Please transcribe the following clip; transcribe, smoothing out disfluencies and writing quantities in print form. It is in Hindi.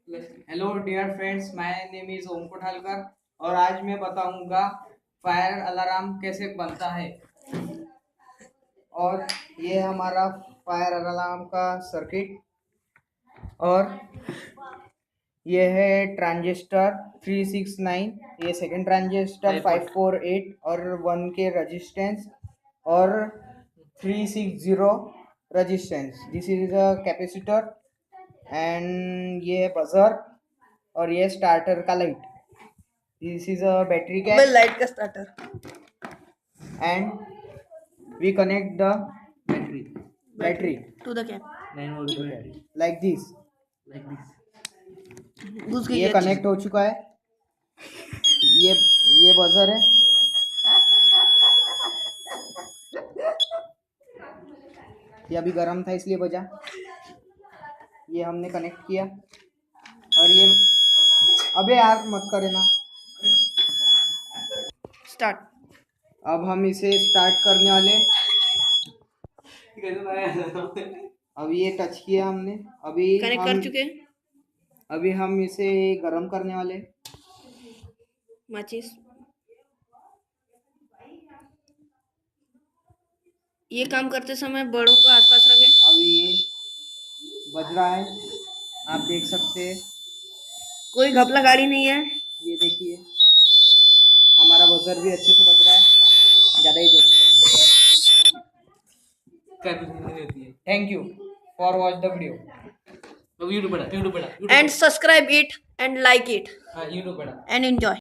Hello dear friends, my name is Om Kothalkar और आज मैं बताऊंगा फायर अलार्म कैसे बनता है। और ये हमारा फायर अलार्म का सर्किट और ये है ट्रांजिस्टर 369, ये सेकंड ट्रांजिस्टर 548 और 1 के रेजिस्टेंस और 360 resistance. This is a capacitor and ये बजर और ये स्टार्टर का light. This is a battery cap light का starter and we connect the battery to the cap like this. घुस गई ये है कनेक्ट हो चुका है। ये ये बजर है। ये अभी गर्म था इसलिए बजा। ये हमने कनेक्ट किया और ये अबे यार मत करे ना। स्टार्ट। अब हम इसे स्टार्ट करने वाले। अब ये टच किया हमने। कनेक्ट कर चुके हैं। अभी हम इसे गर्म करने वाले। माचिस ये काम करते समय बड़ों को आसपास रखें। अब ये बज रहा है, आप देख सकते हैं। कोई घपला गाड़ी नहीं है। ये देखिए हमारा बजर भी अच्छे से बज रहा है, ज़्यादा ही जोर से। Thank you for watch the video. And subscribe it and like it. हाँ यूट्यूब And enjoy.